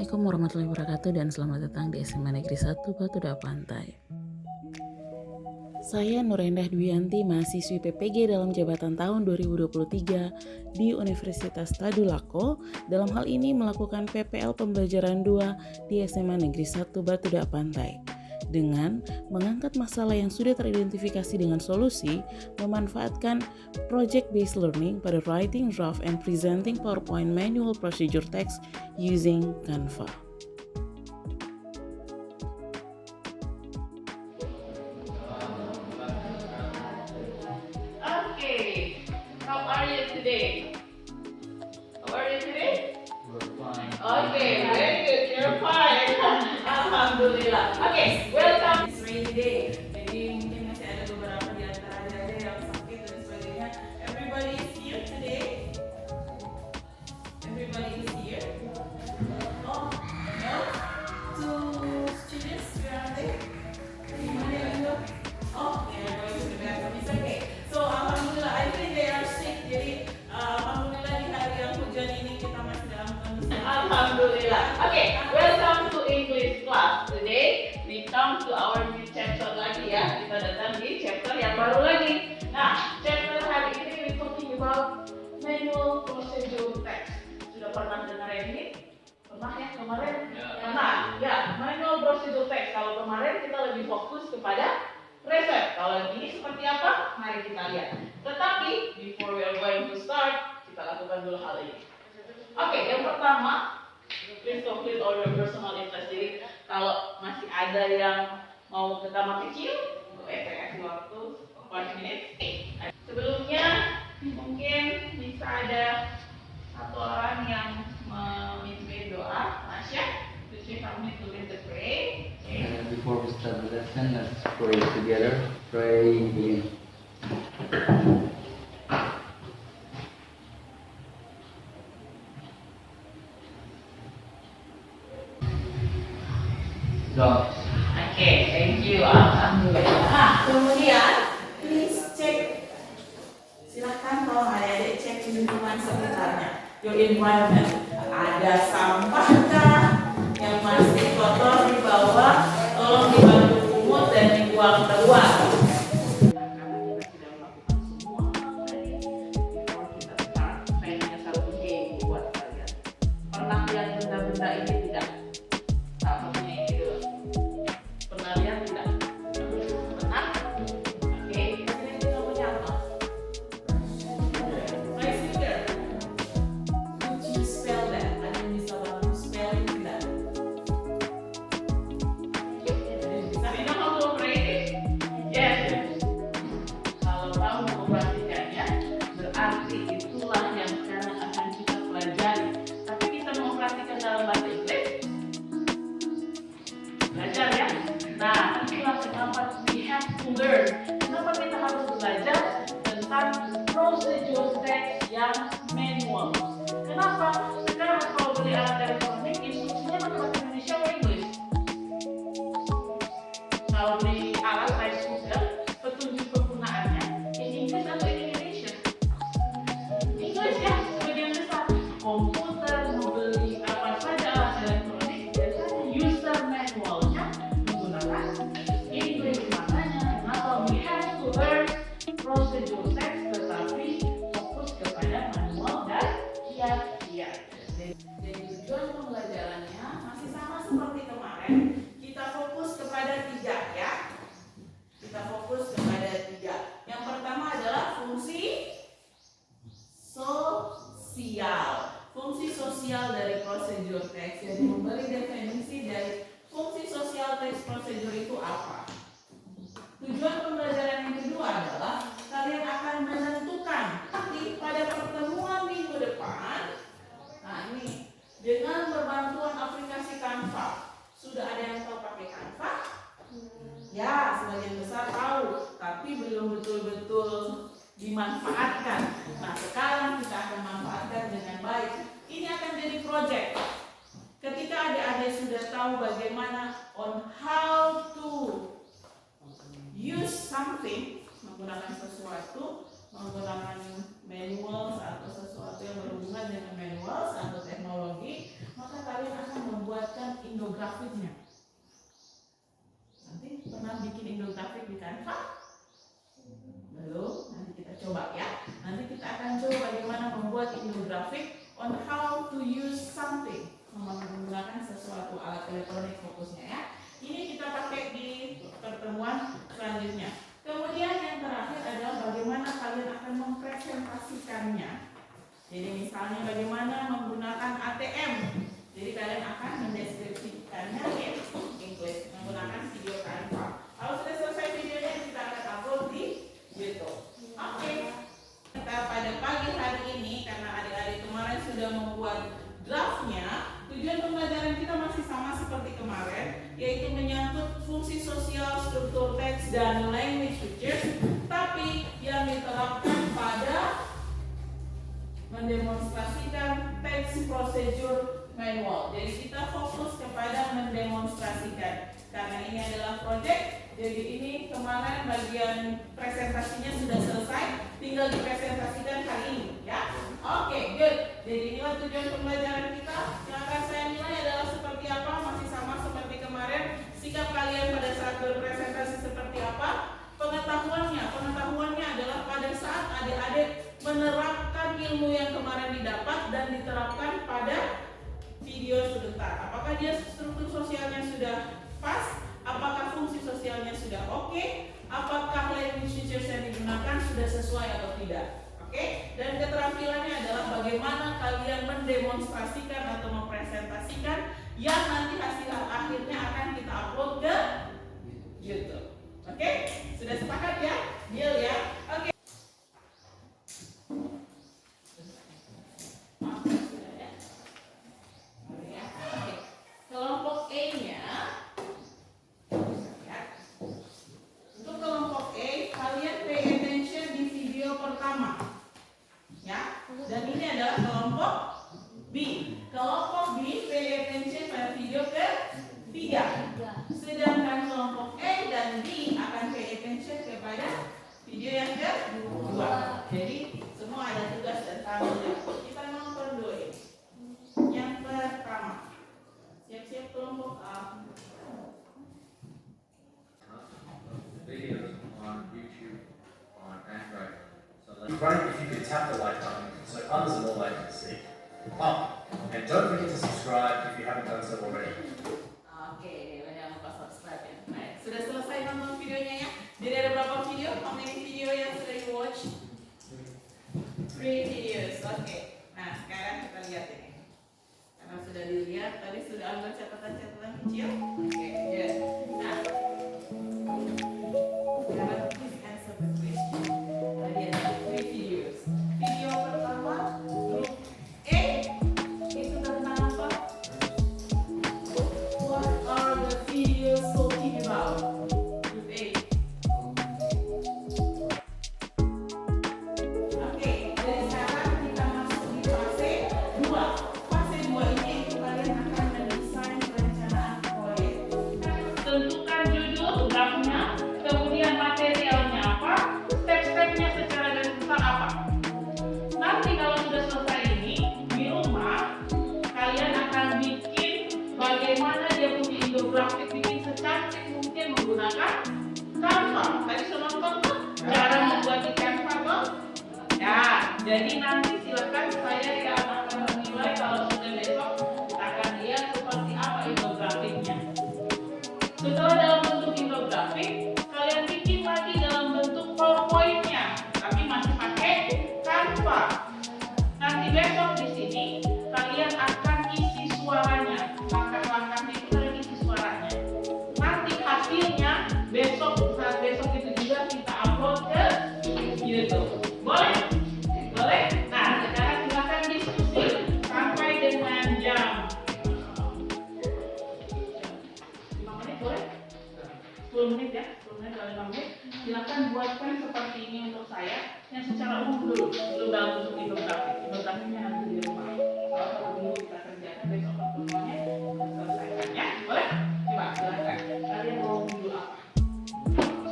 Assalamualaikum warahmatullahi wabarakatuh dan selamat datang di SMA Negeri 1 Batu Dak Pantai. Saya Nurendah Dwianti, mahasiswi PPG dalam jabatan tahun 2023 di Universitas Tadulako. Dalam hal ini melakukan PPL pembelajaran 2 di SMA Negeri 1 Batu Dak Pantai. Dengan mengangkat masalah yang sudah teridentifikasi dengan solusi, memanfaatkan project-based learning pada writing draft and presenting PowerPoint manual procedure text using Canva. Okay, how are you today? How are you today? We're fine. Okay, very good. You're fine. Alhamdulillah. Okay, welcome. It's rainy day. Jadi mungkin masih ada beberapa di antara adik-adik yang sakit dan sebagainya. Everybody is here today. Everybody is here. Oh, no? Two students, where are they? Di mana you? Oh, they are going to the bathroom. It's okay. So, alhamdulillah, I think they are sick. Jadi, alhamdulillah di hari yang hujan ini kita masih dalam kondisi. Alhamdulillah. Okay, welcome to English class. Today we come to our new chapter lagi ya. Kita datang di chapter yang baru lagi. Nah, chapter hari ini we talking about manual procedure text. Sudah pernah dengar ini? Pernah ya kemarin? Nah, ya manual procedure text. Kalau kemarin kita lebih fokus kepada resep. Kalau ini seperti apa? Mari kita lihat. Tetapi before we are going to start, kita lakukan dulu hal ini. Oke, yang pertama, please complete all your personal interest. Jadi kalau masih ada yang mau ke kamar kecil, kasih waktu 1 menit. Sebelumnya mungkin bisa ada satu orang yang memimpin doa, Masya. To say kami to lead the pray. Before we start the lesson, let's pray together. Pray, begin. Go. Oke, thank you. Alhamdulillah. Nah, kemudian please cek. Silahkan kalau adik-adik cek lingkungan sekitarnya. Your environment. Ada sampahkah yang masih kotor di bawah? Tolong dibantu pungut dan dibuang keluar. Karena kita sudah melakukan semua tadi, before kita start, saya punya satu game buat kalian. Pernah lihat benda-benda ini tidak? Salah satunya ini dulu. Pernah lihat tidak? Pernah? Oke, ini kita punya apa? Rice cooker. Could you spell that? Ada yang bisa bantu spelling tidak? Bisa you know how to operate it? Yes. Kalau kamu mengoperasikannya, berarti itulah yang sekarang akan kita pelajari. Tapi kita mengoperasikan dalam bahasa Inggris. Belajar ya. Nah, itulah kenapa we have to learn. Kenapa kita harus belajar tentang procedure text yang manual. Kenapa? Sekarang kalau beli alat elektronik, instruksinya pakai bahasa Indonesia atau Inggris? Kalau beli alat rice cooker, petunjuk penggunaannya in Inggris atau in Indonesia? Inggris ya, sebagian besar. Komputer, mau beli apa saja alat elektronik, biasanya user manualnya menggunakan Inggris. Makanya kenapa we have to learn procedure text, tetapi fokus kepada manual dan kiat-kiat. Jadi tujuan pembelajarannya masih sama seperti kemarin. Kita fokus kepada 3 ya. Kita fokus kepada 3. Yang pertama adalah fungsi sosial. Fungsi sosial dari procedure text. Jadi memberi definisi dari fungsi sosial text procedure itu apa. Tujuan pembelajaran yang kedua adalah kalian akan menentukan nanti pada pertemuan minggu depan. Nah ini dengan berbantuan aplikasi Canva. Sudah ada yang tahu pakai Canva? Ya, sebagian besar tahu, tapi belum betul-betul dimanfaatkan. Nah, sekarang kita akan manfaatkan dengan baik. Ini akan jadi project. Ketika adik-adik sudah tahu bagaimana on how to use something, menggunakan sesuatu, menggunakan manuals atau sesuatu yang berhubungan dengan manuals atau teknologi, maka kalian akan membuat misalnya bagaimana menggunakan ATM. Jadi kalian akan mendeskripsikannya in English menggunakan video Canva. Kalau sudah selesai videonya kita akan upload di YouTube. Oke. Kita pada pagi hari ini karena adik-adik kemarin sudah membuat draftnya, tujuan pembelajaran kita masih sama seperti kemarin, yaitu menyangkut fungsi sosial, struktur teks, dan language features, tapi yang diterapkan pada mendemonstrasikan teks procedure manual. Jadi kita fokus kepada mendemonstrasikan karena ini adalah project. Jadi ini kemarin bagian presentasinya sudah selesai, tinggal dipresentasikan hari ini, ya. Oke, good. Jadi inilah tujuan pembelajaran kita. Yang akan saya nilai adalah seperti apa, masih sama seperti kemarin. Sikap kalian pada saat berpresentasi seperti apa? Pengetahuannya adalah pada saat adik-adik menerapkan ilmu yang kemarin didapat dan diterapkan pada video sebentar. Apakah dia struktur sosialnya sudah pas? Apakah fungsi sosialnya sudah oke? Apakah language features yang digunakan sudah sesuai atau tidak? Oke? Dan keterampilannya adalah bagaimana kalian mendemonstrasikan atau mempresentasikan yang nanti hasil akhirnya akan kita upload ke YouTube. Oke? Sudah sepakat ya? Deal ya? Oke. Sudah ya? Oke. Kelompok E-nya. Untuk kelompok E, kalian pay attention di video pertama. Ya. Dan ini adalah kelompok B. Kelompok B pay attention pada video ketiga. Sedangkan kelompok E dan D akan pay attention kepada video yang kedua. Jadi semua ada tugas dan tanggung jawab. Kita nonton dulu ini. Yang pertama, siap-siap kelompok A. Videos on YouTube on Android. So let's great if you could tap the like button so others are more likely to see. Oh, and don't forget to subscribe if you haven't done so already. Oke, jangan lupa subscribe ya. Baik, sudah selesai nonton videonya ya. Jadi ada berapa video? How many video yang sudah you watch? 3 videos. Oke. Nah, sekarang kita lihat ini. Karena sudah dilihat, tadi sudah ambil catatan-catatan kecil. Oke, good. Nah, sekarang please answer the question. Tadi ada 3 videos. Video pertama, grup E, itu tentang apa? What are the videos talking about? Group A. Oke, dari sekarang kita masuk di fase 2. Fase 2 ini kalian akan mendesain perencanaan proyek. Tentukan judul draftnya, kemudian materialnya apa, step-stepnya secara garis besar apa. Nanti kalau sudah selesai ini, di rumah kalian akan bikin bagaimana dia punya infografik, bikin secantik mungkin menggunakan Canva. Tadi sudah nonton tuh cara membuat di Canva tuh. Ya, jadi nanti silakan saya yang akan menilai kalau sudah besok akan lihat seperti apa infografiknya. Setelah dalam bentuk infografik, kalian bikin lagi dalam bentuk PowerPoint-nya, tapi masih pakai Canva. Nanti besok di sini kalian akan isi suaranya, langkah-langkahnya itu kalian isi suaranya. Nanti hasilnya saat besok itu juga kita upload ke YouTube. Boleh? Boleh? Nah, sekarang silakan diskusi sampai dengan jam 5 menit boleh? 10 menit ya, 10 menit atau 5 menit. Silakan buatkan seperti ini untuk saya yang secara umum dulu, belum dalam bentuk infografik. Infografiknya nanti di rumah. Kalau satu minggu kita kerjakan, besok pertemuannya kita selesaikan ya. Boleh? Coba silakan. Kalian mau judul apa?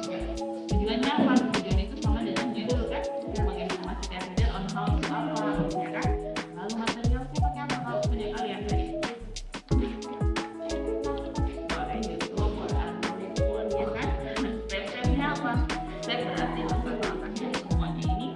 Ya. Tujuannya apa? Tujuan itu sama dengan judul kan? Menginformasi reader on how to apa, ya kan? Lalu materialnya pakai apa? Kalau punya kalian tadi. Boleh YouTube, boleh Android, ya kan? Step-stepnya apa? Step berarti langkah-langkahnya semuanya ini.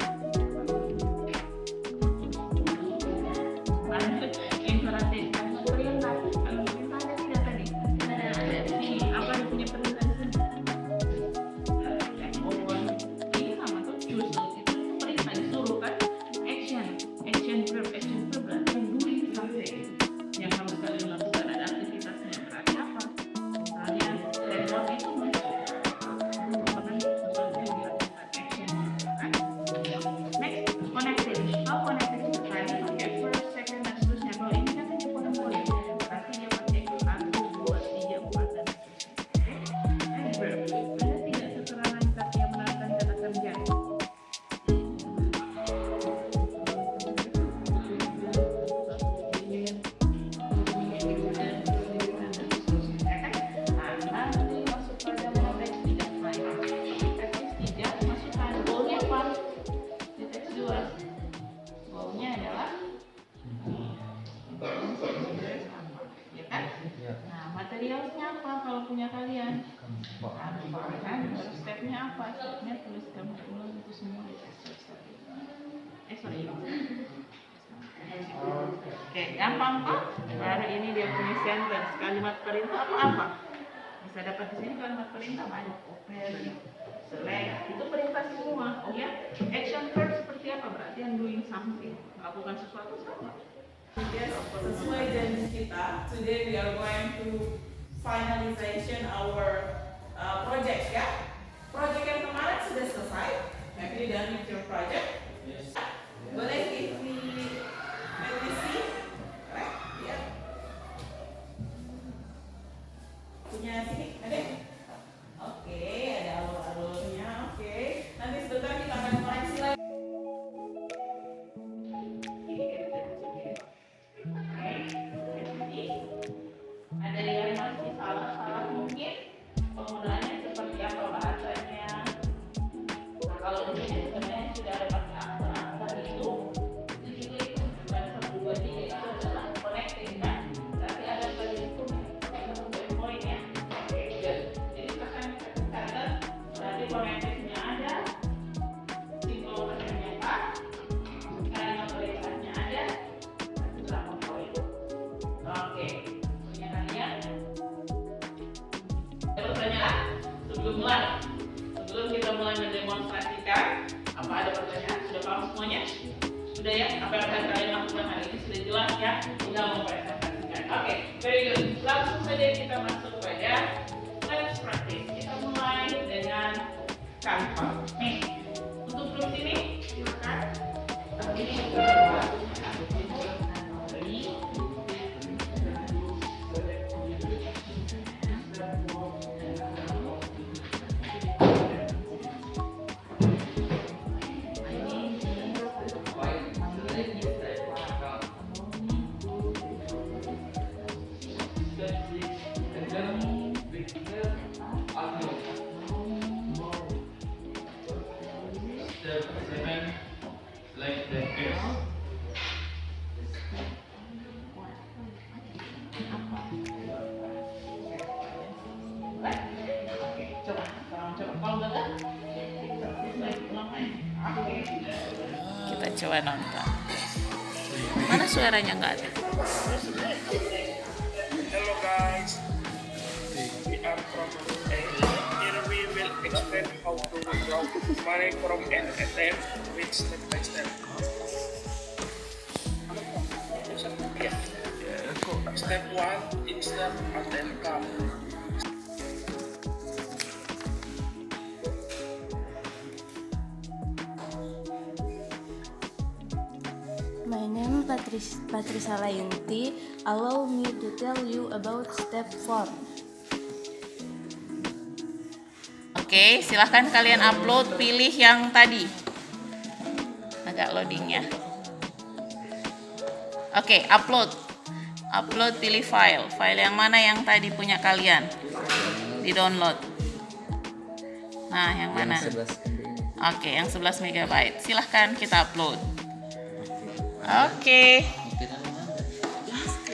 Nah, materialnya apa kalau punya kalian? Apa kan? Stepnya apa? Stepnya tuliskan ulang itu semua di sorry. Oke, gampang kok. Baru ini dia punya sentence. Kalimat perintah apa? Bisa dapat di sini kalimat perintah banyak. Open, select, itu perintah semua. Oh ya, action verb seperti apa? Berarti yang doing something, melakukan sesuatu sama. Yes, sesuai janji kita, today we are going to finalization our project ya. Project yang kemarin sudah selesai. Have you done with your project? Yes. Boleh let me see. Right? Yeah. Punya sini, ada? Oke, ada alur-alurnya. Oke. Nanti sebentar kita akan koreksi lagi. Ada yang masih salah mungkin penggunaannya seperti apa bahasanya. Nah, kalau di sini sebenarnya sudah ada pakai aktor itu juga itu bukan 1, 2, 3 itu adalah connecting kan. Tapi ada pada itu poin ya. Oke, good. Jadi akan catat berarti connectingnya ada, simbol pertanyaannya pas, kalimat perintahnya ada, itu berapa poin. Oke. Ada pertanyaan? Sebelum kita mulai mendemonstrasikan, apa ada pertanyaan? Sudah paham semuanya? Sudah ya? Apa yang akan kalian lakukan hari ini sudah jelas ya? Tinggal mempresentasikan. Oke, very good. Langsung saja kita masuk pada let's practice. Kita mulai dengan kantor. Nih, untuk grup ini silakan. Ini Like the fish. kita coba nonton. Mana suaranya nggak ada? Hello guys, we are from A. Here we will explain how to withdraw money from an ATM with step by step. Step 1, insert ATM card. My name is Patricia Layunti. Allow me to tell you about step 4. Oke, silahkan kalian upload, pilih yang tadi. Agak loadingnya. Oke, upload, pilih file yang mana yang tadi punya kalian, di download. Nah, yang mana? Oke, yang 11 MB. Silahkan kita upload.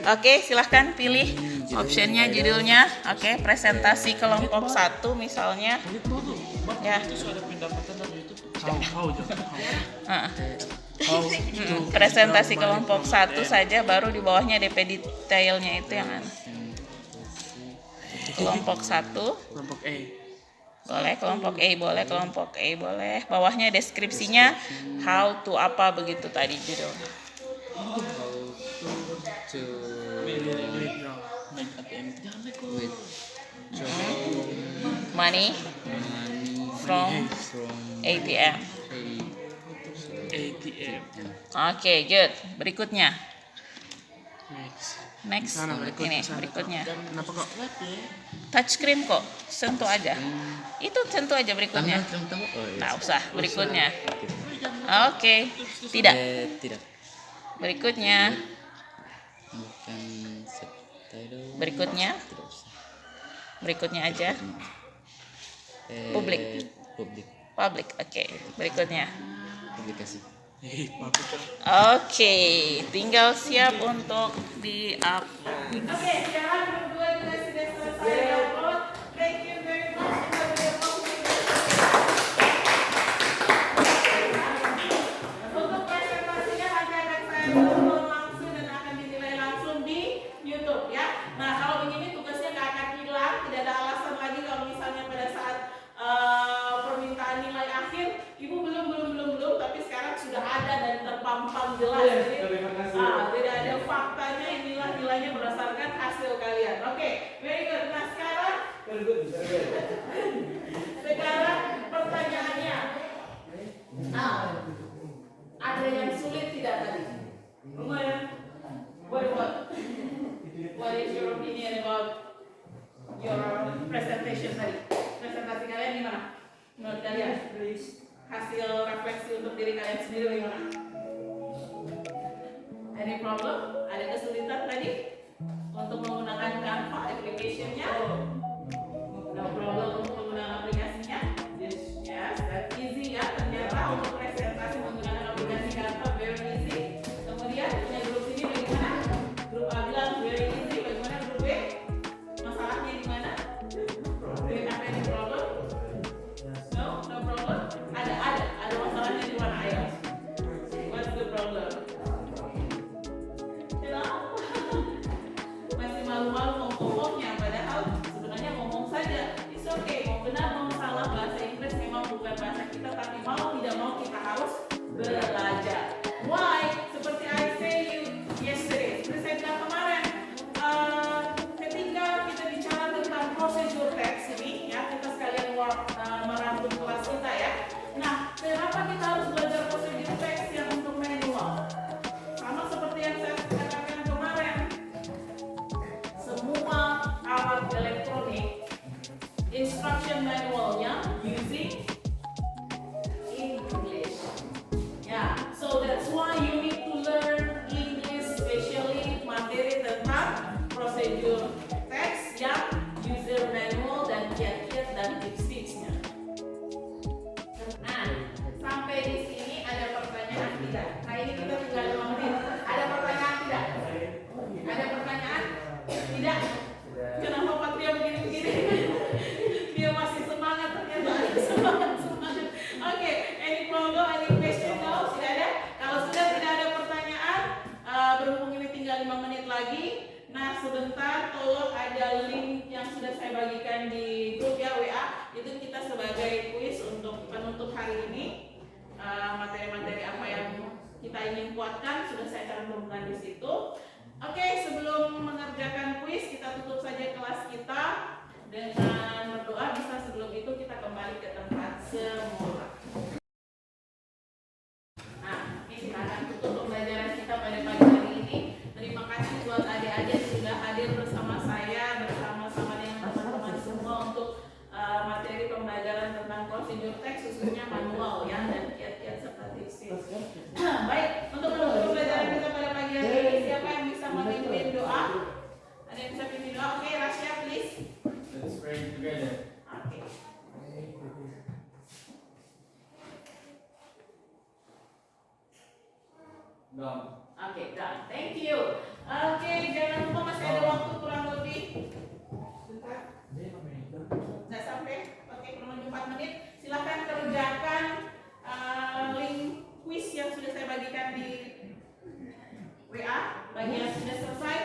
Oke, silahkan pilih optionnya, judulnya. Oke, presentasi kelompok 1 misalnya. Ya. Presentasi kelompok 1 saja, baru di bawahnya DP detailnya itu yang mana? Kelompok 1. Kelompok A. Boleh, kelompok A boleh, kelompok A boleh. Bawahnya deskripsinya how to apa begitu tadi judulnya. Money from ATM. Oke, good. Berikutnya. Next. Ini berikutnya. Kenapa kok? Touchscreen kok, sentuh aja. Itu sentuh aja berikutnya. Nggak usah, berikutnya. Oke, tidak. Tidak. Berikutnya. Bukan subtitle. Berikutnya. Tidak usah. Berikutnya aja. Publik. Public, oke. Berikutnya. Publikasi. Oke, tinggal siap untuk di-upload. Oke, sekarang grup 2 sudah selesai download. Thank you very much. Kita beri untuk presentasinya nanti akan saya tonton langsung dan akan dinilai langsung di YouTube ya. Nah kalau begini tugasnya nggak akan hilang, tidak ada alasan lagi kalau misalnya pada saat permintaan nilai akhir ibu belum, tapi sekarang sudah ada dan terpampang jelas. Jadi tidak ada faktanya, inilah nilainya berdasarkan hasil kalian. Oke, very good. Nah sekarang pertanyaannya, ada yang sulit tidak tadi? What is your opinion about your presentation tadi? Presentasi kalian gimana? Menurut kalian? Hasil refleksi untuk diri kalian sendiri gimana? Any problem? Ada kesulitan tadi? Untuk menggunakan Canva application-nya? No problem untuk menggunakan aplikasinya? Yes, that's easy ya. Ternyata untuk presentasi menggunakan aplikasi Canva very easy. Kemudian punya grup ini bagaimana? Grup A bilang very easy. Bagaimana grup B? Masalahnya di mana? Do you have any problem? No problem. Ada masalahnya di mana ayo? What's the problem? Masih malu-malu ngomongnya, padahal sebenarnya ngomong saja. It's okay, mau benar mau salah, bahasa Inggris memang bukan bahasa kita, tapi mau tidak mau kita harus belajar. Why? Seperti I say you yesterday, seperti saya bilang kemarin, ketika kita bicara tentang prosedur teks ini, ya kita sekalian merangkum kelas kita ya. Nah, kenapa kita harus belajar prosedur teks yang untuk manual? Sama seperti yang saya katakan kemarin, semua alat elektronik instruction manualnya using English. Yeah, so that's why you need to learn English, especially materi tentang prosedur teks yang user manual dan kiat-kiat dan tips-tipsnya. Nah, sampai di sini ada pertanyaan tidak? Nah ini kita tinggal 5 menit. Ada pertanyaan tidak? Ada pertanyaan? Tidak? Kenapa Patria begini-begini? Dia masih semangat ternyata. Semangat. Oke, any problem, any question? No? Tidak ada? Kalau sudah tidak ada pertanyaan, berhubung ini tinggal 5 menit lagi. Nah sebentar, tolong ada link yang sudah saya bagikan di grup ya WA. Itu kita sebagai kuis untuk penutup hari ini. Materi-materi apa yang kita ingin kuatkan sudah saya cantumkan di situ. Oke, sebelum mengerjakan kuis kita tutup saja kelas kita dengan berdoa. Bisa sebelum itu kita kembali ke tempat semula. Nah, ini kita akan tutup pembelajaran kita pada pagi hari ini. Terima kasih buat adik-adik sudah hadir bersama saya, bersama-sama dengan teman-teman semua untuk materi pembelajaran tentang prosedur teks khususnya manual ya dan kiat-kiat serta tips. Baik, untuk menutup pembelajaran kita pada pagi hari ini, siapa yang bisa memimpin doa? Ada yang bisa pimpin doa? Oke, Rasya please. Let's pray together. Oke. Done. Oke, done. Thank you. Oke, jangan lupa masih ada waktu kurang lebih bentar. Nggak sampai. Oke, kurang lebih 4 menit. Silakan kerjakan link quiz yang sudah saya bagikan di WA. Bagi yang sudah selesai,